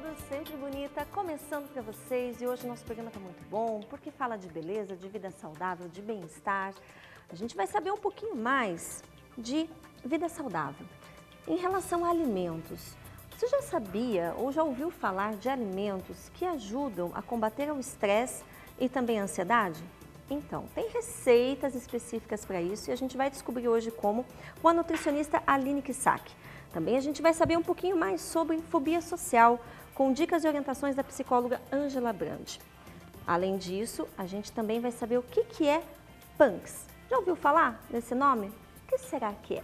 todos, sempre bonita, começando para vocês e hoje o nosso programa está muito bom, porque fala de beleza, de vida saudável, de bem-estar. A gente vai saber um pouquinho mais de vida saudável. Em relação a alimentos, você já sabia ou já ouviu falar de alimentos que ajudam a combater o estresse e também a ansiedade? Então, tem receitas específicas para isso e a gente vai descobrir hoje como com a nutricionista Aline Kissack. Também a gente vai saber um pouquinho mais sobre fobia social, com dicas e orientações da psicóloga Ângela Brandi. Além disso, a gente também vai saber o que é punks. Já ouviu falar desse nome? O que será que é?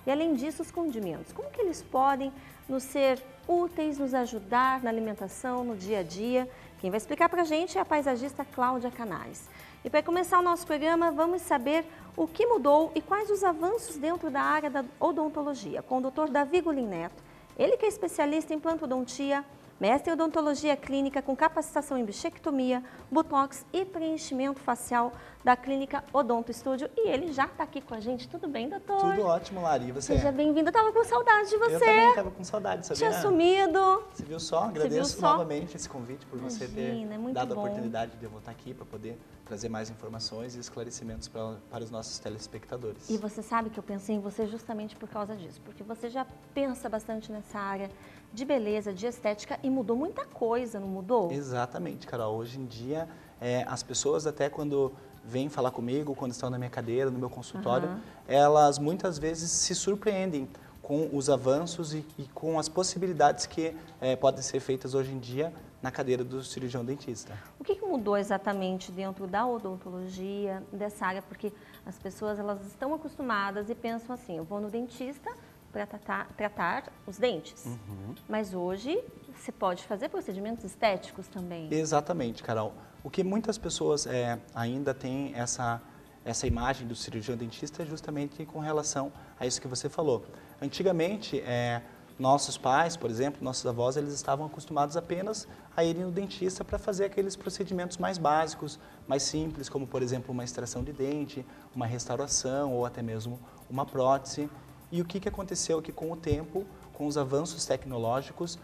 E além disso, os condimentos. Como que eles podem nos ser úteis, nos ajudar na alimentação, no dia a dia? Quem vai explicar para a gente é a paisagista Cláudia Canais. E para começar o nosso programa, vamos saber o que mudou e quais os avanços dentro da área da odontologia, com o Dr. Davi Golin Neto, ele que é especialista em planto-odontia, mestre em odontologia clínica com capacitação em bichectomia, botox e preenchimento facial da clínica Odonto Estúdio. E ele já está aqui com a gente. Tudo bem, doutor? Tudo ótimo, Lari. E você? Seja bem-vindo. Eu estava com saudade de você. Eu também estava com saudade, sabia? Tinha sumido. Você viu só? Agradeço novamente esse convite por você ter dado a oportunidade de eu voltar aqui para poder trazer mais informações e esclarecimentos para os nossos telespectadores. E você sabe que eu pensei em você justamente por causa disso, porque você já pensa bastante nessa área de beleza, de estética e mudou muita coisa, não mudou? Exatamente, Carol. Hoje em dia, as pessoas até quando vêm falar comigo, quando estão na minha cadeira, no meu consultório, elas muitas vezes se surpreendem com os avanços e com as possibilidades que podem ser feitas hoje em dia na cadeira do cirurgião dentista. O que mudou exatamente dentro da odontologia, dessa área? Porque as pessoas elas estão acostumadas e pensam assim, eu vou no dentista para tratar os dentes. Mas hoje você pode fazer procedimentos estéticos também. Exatamente, Carol. O que muitas pessoas ainda têm essa imagem do cirurgião dentista é justamente com relação a isso que você falou. Antigamente, nossos pais, por exemplo, nossos avós, eles estavam acostumados apenas a irem no dentista para fazer aqueles procedimentos mais básicos, mais simples, como, por exemplo, uma extração de dente, uma restauração ou até mesmo uma prótese. E o que aconteceu aqui com o tempo, com os avanços tecnológicos,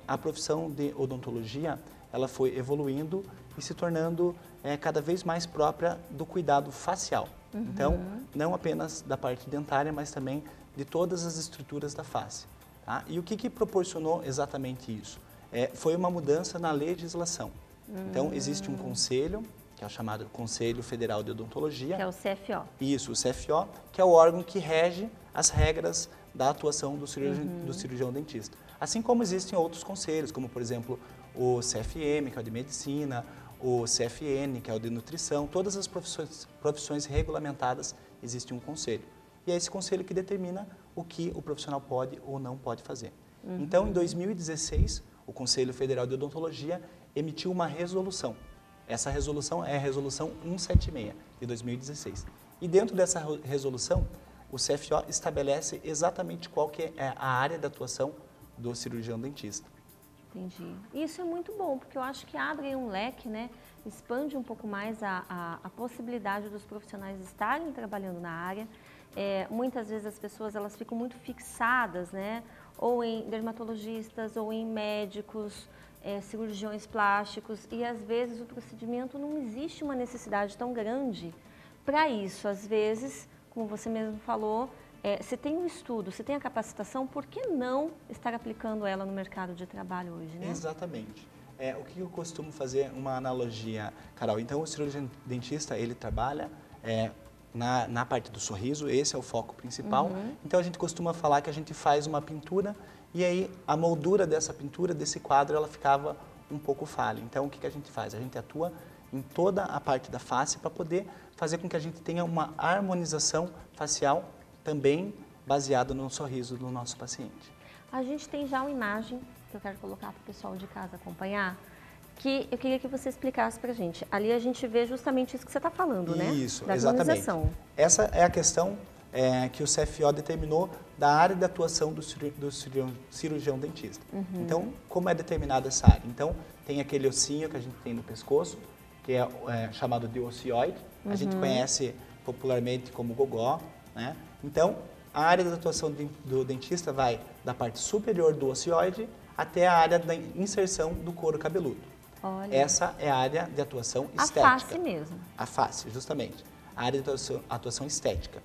a profissão de odontologia ela foi evoluindo e se tornando cada vez mais própria do cuidado facial. Então, não apenas da parte dentária, mas também de todas as estruturas da face. Tá? E o que proporcionou exatamente isso? Foi uma mudança na legislação. Então, existe um conselho, que é o chamado Conselho Federal de Odontologia. Que é o CFO. Isso, o CFO, que é o órgão que rege as regras da atuação do cirurgião dentista. Assim como existem outros conselhos, como por exemplo o CFM, que é o de medicina, o CFN, que é o de nutrição, todas as profissões regulamentadas existe um conselho. E é esse conselho que determina o que o profissional pode ou não pode fazer. Então, em 2016, o Conselho Federal de Odontologia emitiu uma resolução. Essa resolução é a Resolução 176, de 2016. E dentro dessa resolução, o CFO estabelece exatamente qual que é a área de atuação do cirurgião dentista. Entendi. Isso é muito bom, porque eu acho que abre um leque, né? Expande um pouco mais a possibilidade dos profissionais estarem trabalhando na área. Muitas vezes as pessoas elas ficam muito fixadas, né? Ou em dermatologistas, ou em médicos, cirurgiões plásticos, e às vezes o procedimento não existe uma necessidade tão grande para isso. Às vezes, como você mesmo falou, se tem um estudo, se tem a capacitação, por que não estar aplicando ela no mercado de trabalho hoje, né? Exatamente. O que eu costumo fazer, uma analogia, Carol. Então, o cirurgião dentista, ele trabalha na parte do sorriso, esse é o foco principal. Então, a gente costuma falar que a gente faz uma pintura e aí a moldura dessa pintura, desse quadro, ela ficava um pouco falha. Então, o que a gente faz? A gente atua em toda a parte da face para poder fazer com que a gente tenha uma harmonização facial também baseada no sorriso do nosso paciente. A gente tem já uma imagem que eu quero colocar para o pessoal de casa acompanhar, que eu queria que você explicasse para a gente. Ali a gente vê justamente isso que você está falando, né? Isso, da exatamente. Essa é a questão que o CFO determinou da área de atuação do cirurgião dentista. Então, como é determinada essa área? Então, tem aquele ossinho que a gente tem no pescoço, que é chamado de ocioide. A gente conhece popularmente como gogó, né? Então, a área de atuação do dentista vai da parte superior do ocioide até a área da inserção do couro cabeludo. Olha. Essa é a área de atuação estética. A face mesmo. A face, justamente. A área de atuação estética.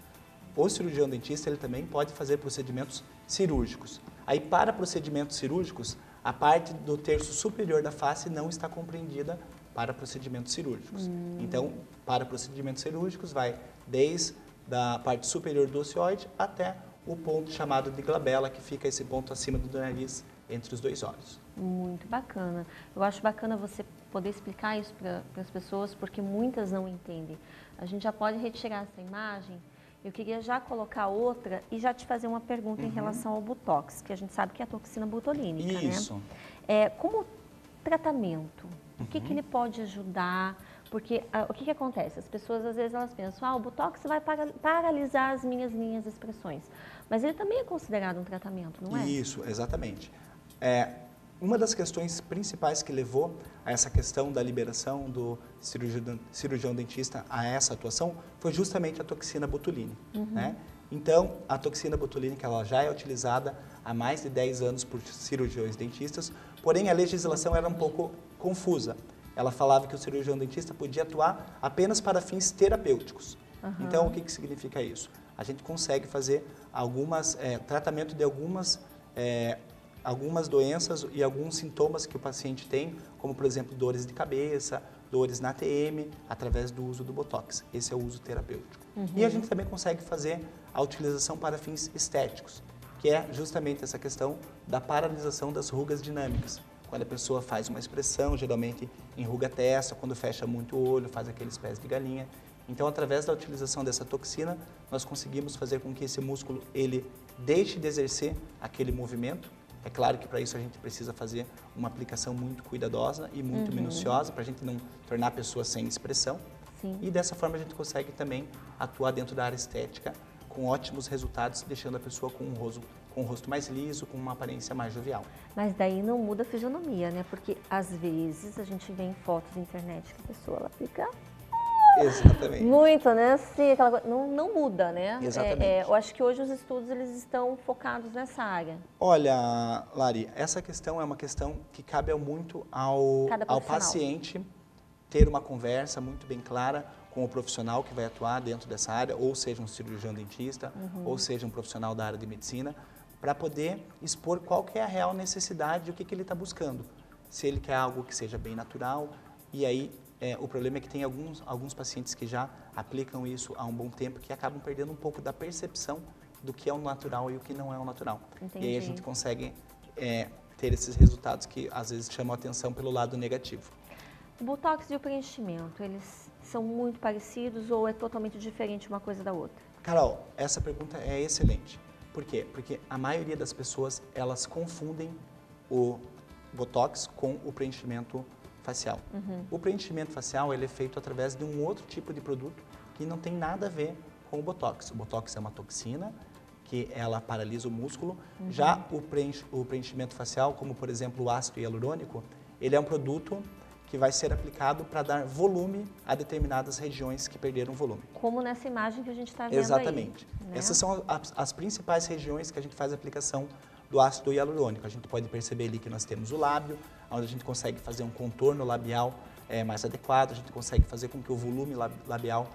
O cirurgião dentista, ele também pode fazer procedimentos cirúrgicos. Aí, para procedimentos cirúrgicos, a parte do terço superior da face não está compreendida para procedimentos cirúrgicos. Então, para procedimentos cirúrgicos, vai desde a parte superior do ocioide até o ponto chamado de glabela, que fica esse ponto acima do nariz, entre os dois olhos. Muito bacana. Eu acho bacana você poder explicar isso para as pessoas, porque muitas não entendem. A gente já pode retirar essa imagem. Eu queria já colocar outra e já te fazer uma pergunta em relação ao Botox, que a gente sabe que é a toxina botulínica, Isso. né? Como tratamento, o que ele pode ajudar? Porque o que acontece? As pessoas, às vezes, elas pensam, o Botox vai paralisar as minhas linhas de expressões. Mas ele também é considerado um tratamento, não é? Isso, exatamente. Uma das questões principais que levou a essa questão da liberação do cirurgião dentista a essa atuação foi justamente a toxina botulínica. Né? Então, a toxina botulínica ela já é utilizada há mais de 10 anos por cirurgiões dentistas, porém a legislação era um pouco confusa. Ela falava que o cirurgião dentista podia atuar apenas para fins terapêuticos. Então, o que significa isso? A gente consegue fazer tratamento de algumas doenças e alguns sintomas que o paciente tem, como, por exemplo, dores de cabeça, dores na TM, através do uso do Botox. Esse é o uso terapêutico. E a gente também consegue fazer a utilização para fins estéticos, que é justamente essa questão da paralisação das rugas dinâmicas. Quando a pessoa faz uma expressão, geralmente enruga a testa, quando fecha muito o olho, faz aqueles pés de galinha. Então, através da utilização dessa toxina, nós conseguimos fazer com que esse músculo ele deixe de exercer aquele movimento. É claro que para isso a gente precisa fazer uma aplicação muito cuidadosa e muito minuciosa, para a gente não tornar a pessoa sem expressão. Sim. E dessa forma a gente consegue também atuar dentro da área estética com ótimos resultados, deixando a pessoa com um rosto mais liso, com uma aparência mais jovial. Mas daí não muda a fisionomia, né? Porque às vezes a gente vê em fotos na internet que a pessoa ela fica Exatamente. muito, né? Assim, aquela coisa, não muda, né? Exatamente. Eu acho que hoje os estudos eles estão focados nessa área. Olha, Lari, essa questão é uma questão que cabe muito ao paciente ter uma conversa muito bem clara com o profissional que vai atuar dentro dessa área, ou seja, um cirurgião dentista, ou seja, um profissional da área de medicina, para poder expor qual que é a real necessidade e o que ele está buscando. Se ele quer algo que seja bem natural, e aí o problema é que tem alguns pacientes que já aplicam isso há um bom tempo, que acabam perdendo um pouco da percepção do que é o natural e o que não é o natural. Entendi. E aí a gente consegue ter esses resultados que às vezes chamam a atenção pelo lado negativo. O Botox e o preenchimento, eles são muito parecidos ou é totalmente diferente uma coisa da outra? Carol, essa pergunta é excelente. Por quê? Porque a maioria das pessoas, elas confundem o Botox com o preenchimento facial. O preenchimento facial ele é feito através de um outro tipo de produto que não tem nada a ver com o Botox. O Botox é uma toxina que ela paralisa o músculo. Já o preenchimento facial, como por exemplo o ácido hialurônico, ele é um produto que vai ser aplicado para dar volume a determinadas regiões que perderam volume. Como nessa imagem que a gente está vendo. Exatamente. Aí, né? Essas são as principais regiões que a gente faz a aplicação do ácido hialurônico. A gente pode perceber ali que nós temos o lábio, onde a gente consegue fazer um contorno labial mais adequado, a gente consegue fazer com que o volume labial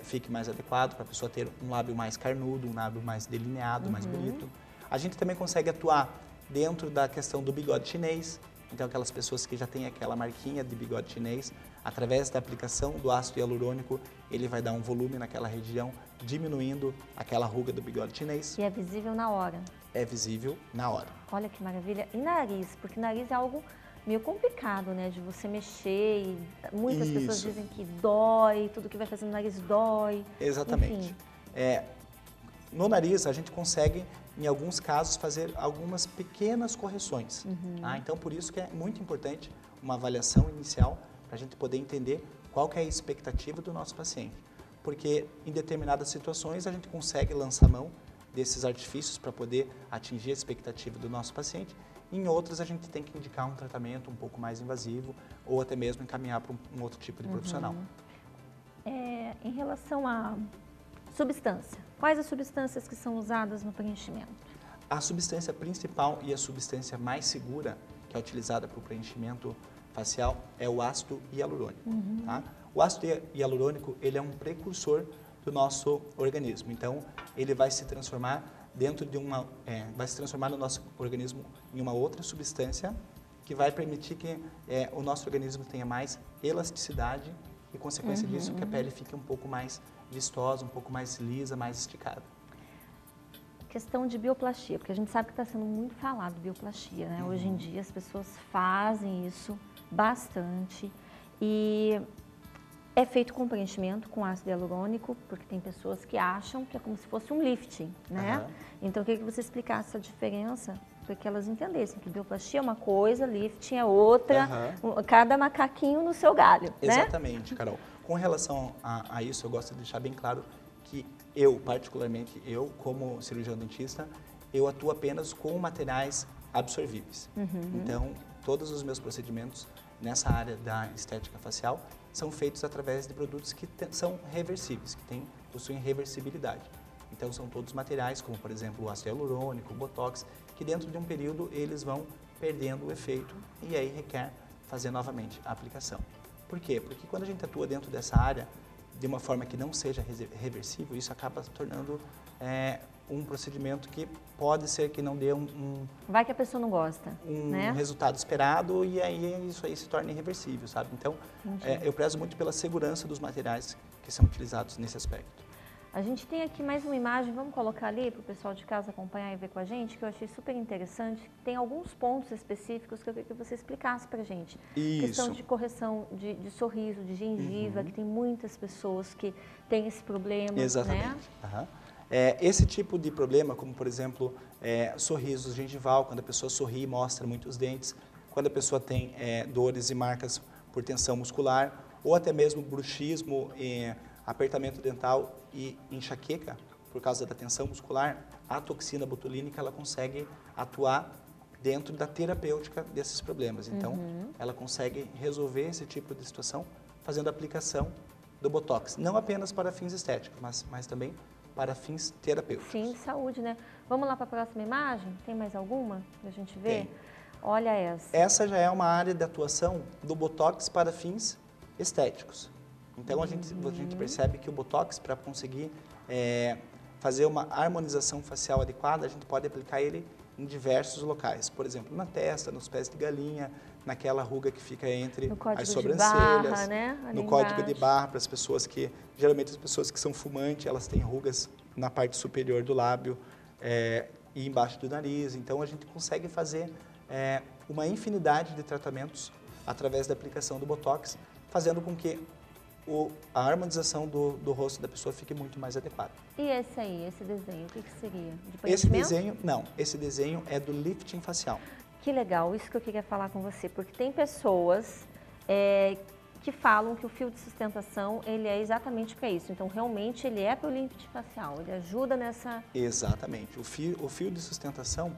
fique mais adequado para a pessoa ter um lábio mais carnudo, um lábio mais delineado, mais bonito. A gente também consegue atuar dentro da questão do bigode chinês. Então, aquelas pessoas que já têm aquela marquinha de bigode chinês, através da aplicação do ácido hialurônico, ele vai dar um volume naquela região, diminuindo aquela ruga do bigode chinês. E é visível na hora. É visível na hora. Olha que maravilha. E nariz, porque nariz é algo meio complicado, né? De você mexer e muitas pessoas dizem que dói, tudo que vai fazer no nariz dói. Exatamente. No nariz, a gente consegue, em alguns casos, fazer algumas pequenas correções. Tá? Então, por isso que é muito importante uma avaliação inicial para a gente poder entender qual que é a expectativa do nosso paciente. Porque em determinadas situações a gente consegue lançar mão desses artifícios para poder atingir a expectativa do nosso paciente. Em outras, a gente tem que indicar um tratamento um pouco mais invasivo ou até mesmo encaminhar para um outro tipo de profissional. Em relação à substância, quais as substâncias que são usadas no preenchimento? A substância principal e a substância mais segura que é utilizada para o preenchimento facial é o ácido hialurônico. Tá? O ácido hialurônico ele é um precursor do nosso organismo, então ele vai se transformar vai se transformar no nosso organismo em uma outra substância que vai permitir que o nosso organismo tenha mais elasticidade e, consequência disso, que a pele fique um pouco mais vistosa, um pouco mais lisa, mais esticada. Questão de bioplastia, porque a gente sabe que está sendo muito falado bioplastia, né? Hoje em dia as pessoas fazem isso bastante e é feito com preenchimento com ácido hialurônico, porque tem pessoas que acham que é como se fosse um lifting, né? Então eu queria que você explicasse essa diferença para que elas entendessem que bioplastia é uma coisa, lifting é outra, cada macaquinho no seu galho, né? Exatamente, Carol. Com relação a isso, eu gosto de deixar bem claro que eu, particularmente eu, como cirurgião dentista, eu atuo apenas com materiais absorvíveis. Então, todos os meus procedimentos nessa área da estética facial são feitos através de produtos que são reversíveis, que possuem reversibilidade. Então, são todos materiais, como por exemplo o ácido hialurônico, o botox, que dentro de um período eles vão perdendo o efeito e aí requer fazer novamente a aplicação. Por quê? Porque quando a gente atua dentro dessa área, de uma forma que não seja reversível, isso acaba se tornando um procedimento que pode ser que não dê Vai que a pessoa não gosta, né? resultado esperado e aí isso aí se torna irreversível, sabe? Então, eu prezo muito pela segurança dos materiais que são utilizados nesse aspecto. A gente tem aqui mais uma imagem, vamos colocar ali para o pessoal de casa acompanhar e ver com a gente, que eu achei super interessante. Tem alguns pontos específicos que eu queria que você explicasse para a gente. Isso. Questão de correção de sorriso, de gengiva, que tem muitas pessoas que têm esse problema. Exatamente. Né? Esse tipo de problema, como por exemplo, sorriso gengival, quando a pessoa sorri e mostra muitos dentes, quando a pessoa tem dores e marcas por tensão muscular, ou até mesmo bruxismo, apertamento dental e enxaqueca, por causa da tensão muscular, a toxina botulínica ela consegue atuar dentro da terapêutica desses problemas. Então, ela consegue resolver esse tipo de situação fazendo a aplicação do Botox. Não apenas para fins estéticos, mas também para fins terapêuticos. Fim de saúde, né? Vamos lá para a próxima imagem? Tem mais alguma para a gente ver? Tem. Olha essa. Essa já é uma área de atuação do Botox para fins estéticos. Então, a gente percebe que o Botox, para conseguir fazer uma harmonização facial adequada, a gente pode aplicar ele em diversos locais. Por exemplo, na testa, nos pés de galinha, naquela ruga que fica entre as sobrancelhas, barra, né? no código de barra, para as pessoas que, geralmente as pessoas que são fumantes, elas têm rugas na parte superior do lábio e embaixo do nariz. Então, a gente consegue fazer uma infinidade de tratamentos através da aplicação do Botox, fazendo com que a harmonização do rosto da pessoa fique muito mais adequada. E esse aí, esse desenho, o que seria? De preenchimento? Esse desenho é do lifting facial. Que legal, isso que eu queria falar com você, porque tem pessoas que falam que o fio de sustentação, ele é exatamente para isso. Então, realmente, ele é para o lifting facial, ele ajuda nessa... Exatamente. O fio de sustentação,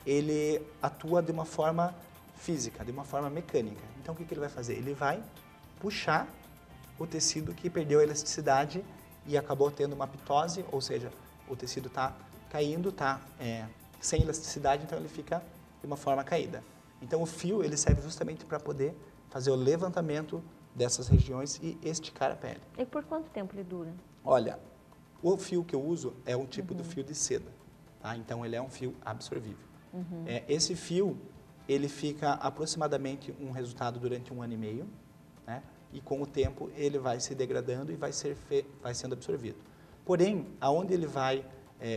ele atua de uma forma física, de uma forma mecânica. Então, o que ele vai fazer? Ele vai puxar o tecido que perdeu a elasticidade e acabou tendo uma pitose, ou seja, o tecido está caindo, está sem elasticidade, então ele fica de uma forma caída. Então o fio ele serve justamente para poder fazer o levantamento dessas regiões e esticar a pele. E por quanto tempo ele dura? Olha, o fio que eu uso é um tipo de fio de seda, tá? Então ele é um fio absorvível. Esse fio, ele fica aproximadamente um resultado durante 1 ano e meio, né? E com o tempo ele vai se degradando e vai sendo absorvido. Porém, aonde ele vai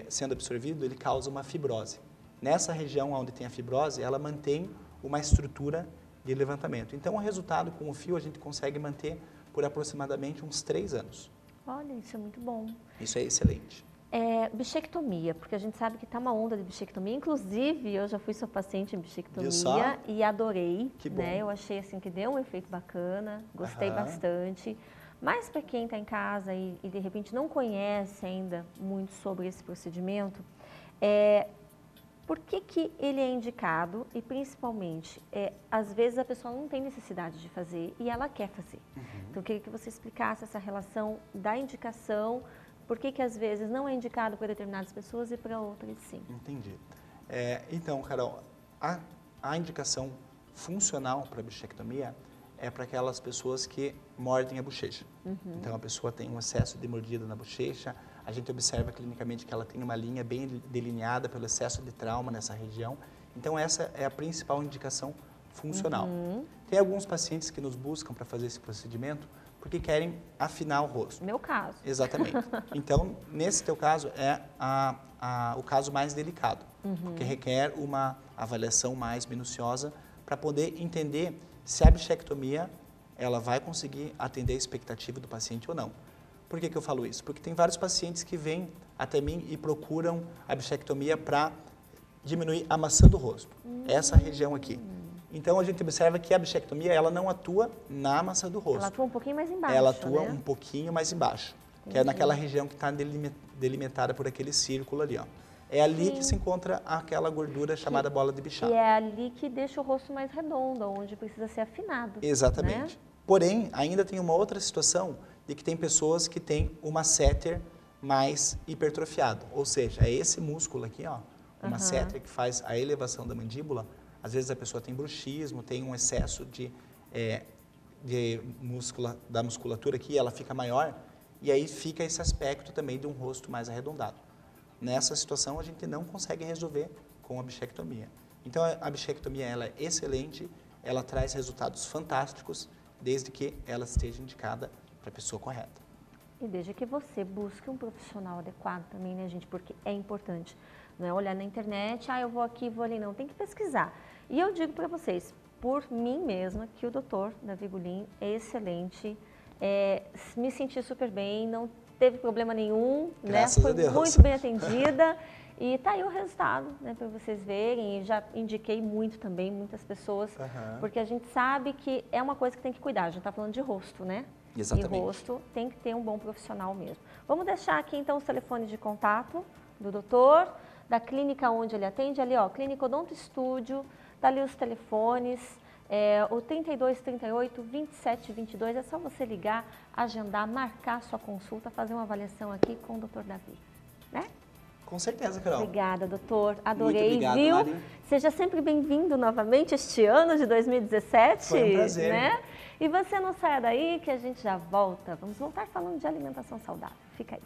sendo absorvido, ele causa uma fibrose. Nessa região onde tem a fibrose, ela mantém uma estrutura de levantamento. Então, o resultado com o fio a gente consegue manter por aproximadamente uns 3 anos. Olha, isso é muito bom. Isso é excelente. Bichectomia, porque a gente sabe que está uma onda de bichectomia. Inclusive, eu já fui sua paciente em bichectomia e adorei. Que bom. Né? Eu achei assim que deu um efeito bacana, gostei bastante. Mas para quem está em casa e de repente não conhece ainda muito sobre esse procedimento, por que ele é indicado e principalmente, às vezes a pessoa não tem necessidade de fazer e ela quer fazer. Então eu queria que você explicasse essa relação da indicação. Por que às vezes não é indicado para determinadas pessoas e para outras sim? Entendi. Então, Carol, a indicação funcional para a bichectomia é para aquelas pessoas que mordem a bochecha. Então, a pessoa tem um excesso de mordida na bochecha, a gente observa clinicamente que ela tem uma linha bem delineada pelo excesso de trauma nessa região. Então, essa é a principal indicação funcional. Tem alguns pacientes que nos buscam para fazer esse procedimento porque querem afinar o rosto. Meu caso. Exatamente. Então, nesse teu caso, é o caso mais delicado, porque requer uma avaliação mais minuciosa para poder entender se a bichectomia ela vai conseguir atender a expectativa do paciente ou não. Por que eu falo isso? Porque tem vários pacientes que vêm até mim e procuram a bichectomia para diminuir a maçã do rosto, essa região aqui. Então, a gente observa que a bichectomia ela não atua na maçã do rosto. Ela atua um pouquinho mais embaixo, ela atua né? um pouquinho mais embaixo, que é naquela região que está delimitada por aquele círculo ali, ó. É ali que se encontra aquela gordura chamada bola de Bichat. E é ali que deixa o rosto mais redondo, onde precisa ser afinado. Exatamente. Né? Porém, ainda tem uma outra situação de que tem pessoas que têm o masseter mais hipertrofiado. Ou seja, é esse músculo aqui, ó, o masseter que faz a elevação da mandíbula. Às vezes a pessoa tem bruxismo, tem um excesso da musculatura aqui, ela fica maior. E aí fica esse aspecto também de um rosto mais arredondado. Nessa situação, a gente não consegue resolver com a bichectomia. Então, a bichectomia ela é excelente, ela traz resultados fantásticos, desde que ela esteja indicada para a pessoa correta. E desde que você busque um profissional adequado também, né, gente? Porque é importante. Não é olhar na internet, eu vou aqui, vou ali, não. Tem que pesquisar. E eu digo para vocês, por mim mesma, que o doutor Davi Gulim é excelente, me senti super bem, não teve problema nenhum, Graças né? a Deus. Foi muito bem atendida e tá aí o resultado, né, para vocês verem. E já indiquei muito também, muitas pessoas, porque a gente sabe que é uma coisa que tem que cuidar. A gente está falando de rosto, né? Exatamente. E rosto tem que ter um bom profissional mesmo. Vamos deixar aqui então os telefones de contato do doutor, da clínica onde ele atende, ali ó, Clínica Odonto Estúdio, tá ali os telefones. O 3238 2722, é só você ligar, agendar, marcar sua consulta, fazer uma avaliação aqui com o Dr. Davi, né? Com certeza, Carol. Obrigada, doutor. Adorei, muito obrigado, viu? Mari. Seja sempre bem-vindo novamente este ano de 2017. Foi um prazer. Né? E você não saia daí que a gente já volta. Vamos voltar falando de alimentação saudável. Fica aí.